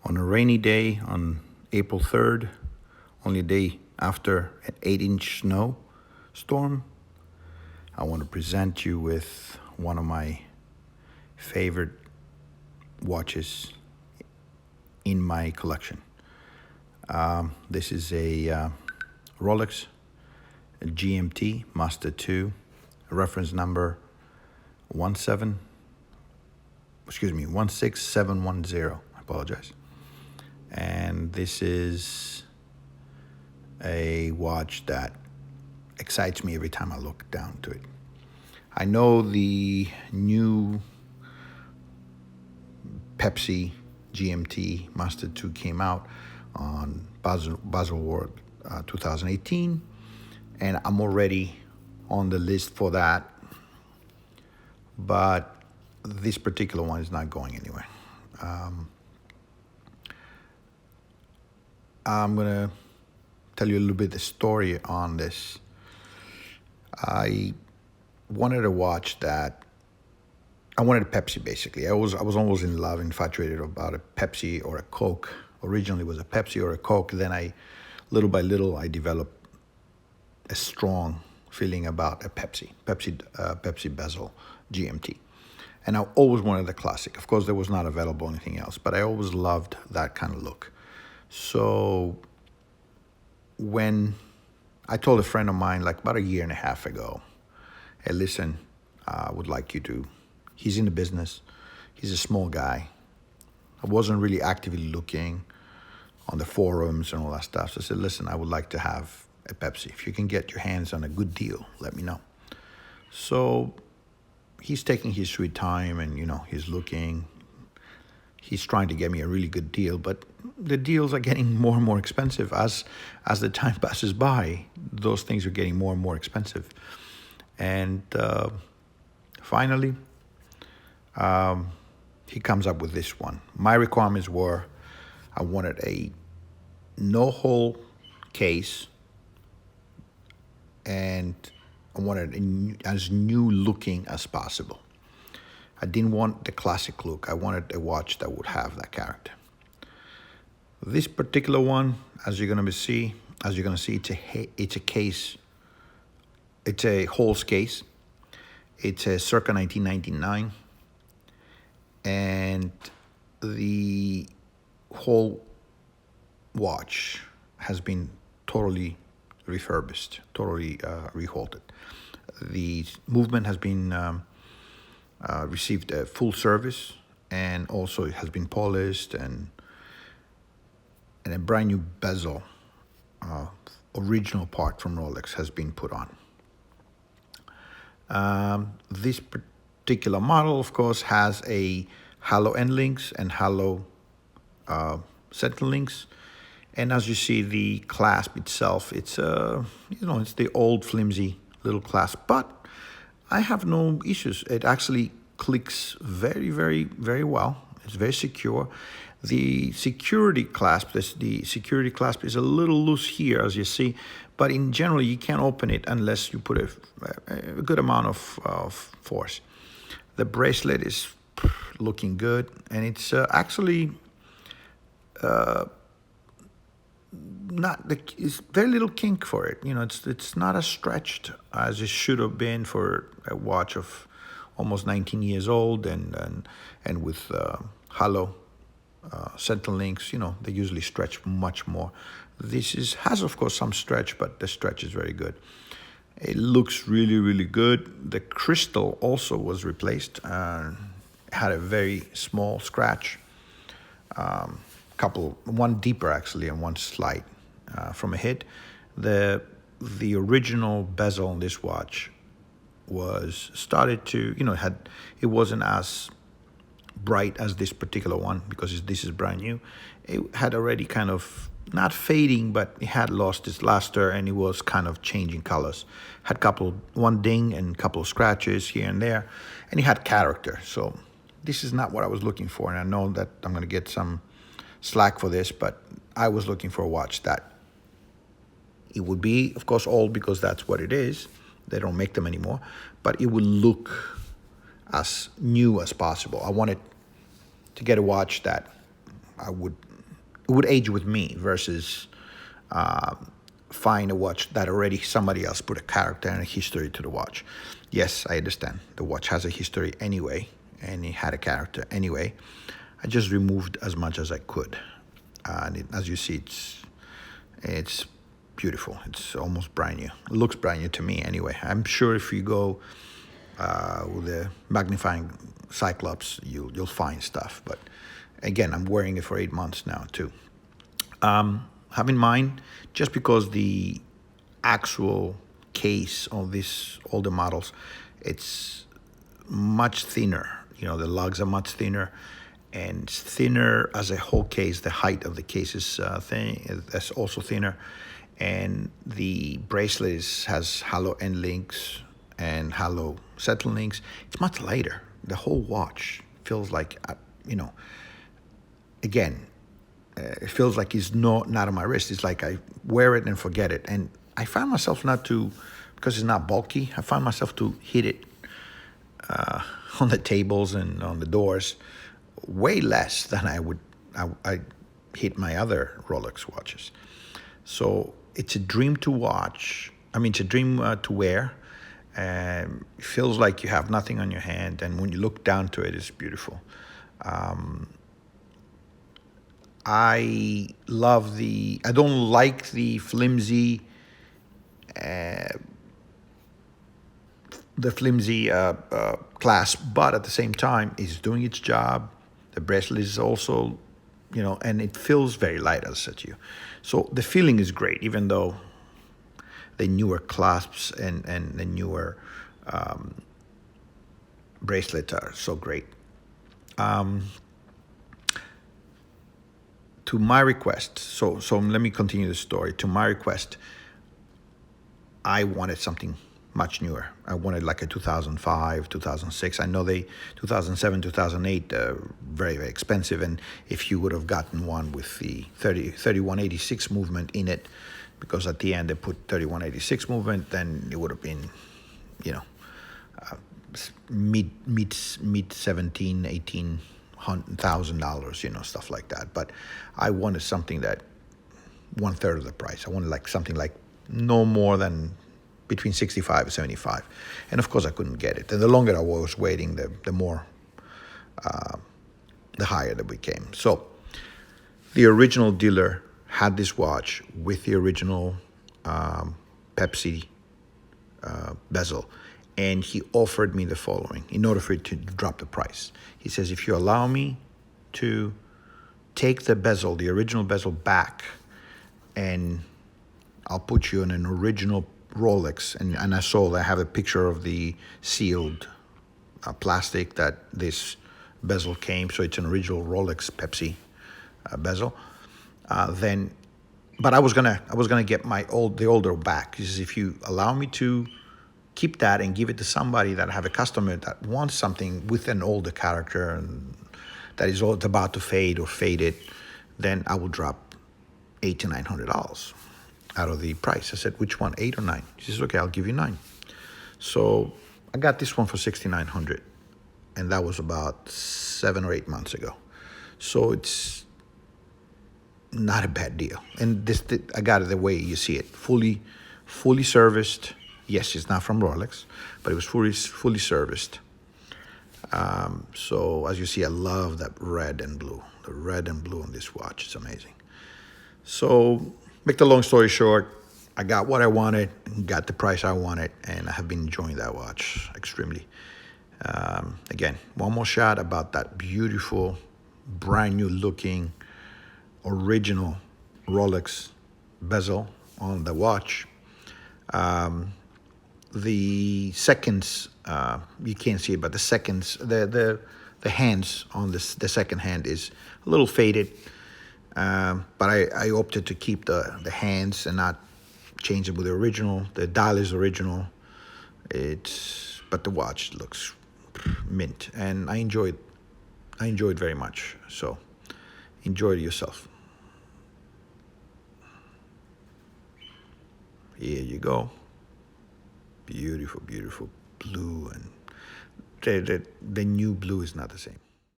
On a rainy day on April 3rd, only a day after an 8-inch snow storm, I want to present you with one of my favorite watches in my collection. This is a Rolex GMT Master 2, reference number 16710. I apologize. And this is a watch that excites me every time I look down to it. I know the new Pepsi GMT Master 2 came out on Baselworld 2018, and I'm already on the list for that, but this particular one is not going anywhere. I'm gonna tell you a little bit the story on this. I wanted a watch that I wanted a Pepsi, basically. I was almost in love, infatuated about a Pepsi or a Coke. Originally it was a Pepsi or a Coke. Then little by little, I developed a strong feeling about a Pepsi Bezel GMT. And I always wanted the classic. Of course, there was not available anything else, but I always loved that kind of look. So when I told a friend of mine, like about a year and a half ago, hey, listen, I would like you to, he's in the business, he's a small guy. I wasn't really actively looking on the forums and all that stuff. So I said, listen, I would like to have a Pepsi. If you can get your hands on a good deal, let me know. So he's taking his sweet time and, he's looking. He's trying to get me a really good deal, but the deals are getting more and more expensive. As the time passes by, those things are getting more and more expensive. And finally, he comes up with this one. My requirements were, I wanted a no-hole case, and I wanted as new looking as possible. I didn't want the classic look. I wanted a watch that would have that character. This particular one, as you're gonna see, it's a case. It's a Halls case. It's a circa 1999, and the whole watch has been totally refurbished, totally reholted. The movement has been received a full service, and also it has been polished, and a brand new bezel, original part from Rolex, has been put on. This particular model, of course, has a halo end links and halo center links. And as you see, the clasp itself, it's it's the old flimsy little clasp, but I have no issues. It actually clicks very, very, very well. It's very secure. The security clasp is a little loose here, as you see, but in general, you can't open it unless you put a good amount of force. The bracelet is looking good, and it's actually it's very little kink for it. It's not as stretched as it should have been for a watch of almost 19 years old, and with halo center links. They usually stretch much more. This has of course some stretch, but the stretch is very good. It looks really, really good. The crystal also was replaced. Had a very small scratch, one deeper actually and one slight from a hit. The original bezel on this watch was started to, it wasn't as bright as this particular one because this is brand new. It had already kind of, not fading, but it had lost its luster, and it was kind of changing colors. Had one ding and a couple of scratches here and there, and it had character. So this is not what I was looking for, and I know that I'm going to get some slack for this, but I was looking for a watch that it would be, of course, old because that's what it is. They don't make them anymore, but it would look as new as possible. I wanted to get a watch that I would it would age with me versus find a watch that already somebody else put a character and a history to the watch. Yes, I understand. The watch has a history anyway, and it had a character anyway. I just removed as much as I could. And as you see, it's beautiful. It's almost brand new. It looks brand new to me anyway. I'm sure if you go with a magnifying Cyclops, you'll find stuff. But again, I'm wearing it for 8 months now too. Have in mind, just because the actual case of these older models, it's much thinner. You know, the lugs are much thinner, and it's thinner as a whole case. The height of the case is that's also thinner, and the bracelet has hollow end links and hollow settle links. It's much lighter. The whole watch feels like, again, it feels like it's not on my wrist. It's like I wear it and forget it. And I find myself because it's not bulky, I find myself to hit it on the tables and on the doors way less than I hit my other Rolex watches. So it's a dream to watch. I mean, it's a dream to wear. It feels like you have nothing on your hand, and when you look down to it, it's beautiful. I don't like the flimsy clasp, but at the same time, it's doing its job. The bracelet is also, and it feels very light, as I said to you. So the feeling is great, even though the newer clasps and the newer bracelets are so great. To my request, so let me continue the story. To my request, I wanted something much newer. I wanted like a 2005, 2006. I know 2007, 2008, very, very expensive. And if you would have gotten one with the 3186 movement in it, because at the end they put 3186 movement, then it would have been, mid 17, 18 $1,000, stuff like that. But I wanted something that 1/3 of the price. I wanted like something like no more than between 65 and 75. And of course I couldn't get it. And the longer I was waiting, the more, the higher that became. So the original dealer had this watch with the original Pepsi bezel. And he offered me the following in order for it to drop the price. He says, if you allow me to take the bezel, the original bezel back, and I'll put you in an original Rolex. And I have a picture of the sealed plastic that this bezel came. So it's an original Rolex Pepsi bezel. But I was gonna get the older back. He says, if you allow me to keep that and give it to somebody that have a customer that wants something with an older character and that is about to fade or faded, then I will drop $800 to $900 out of the price. I said, which one, 8 or 9? He says, okay, I'll give you 9. So I got this one for $6,900, and that was about 7 or 8 months ago. So it's not a bad deal. And I got it the way you see it, fully serviced. Yes, it's not from Rolex, but it was fully serviced. So as you see, I love that red and blue. The red and blue on this watch, it's amazing. So make the long story short, I got what I wanted, got the price I wanted, and I have been enjoying that watch extremely. Again, one more shot about that beautiful, brand new looking, original Rolex bezel on the watch. The seconds, you can't see it, but the seconds, the hands on the second hand is a little faded, but I opted to keep the hands and not change it with the original. The dial is original, but the watch looks mint, and I enjoy it very much. So enjoy it yourself. Here you go. Beautiful, beautiful blue, and the new blue is not the same.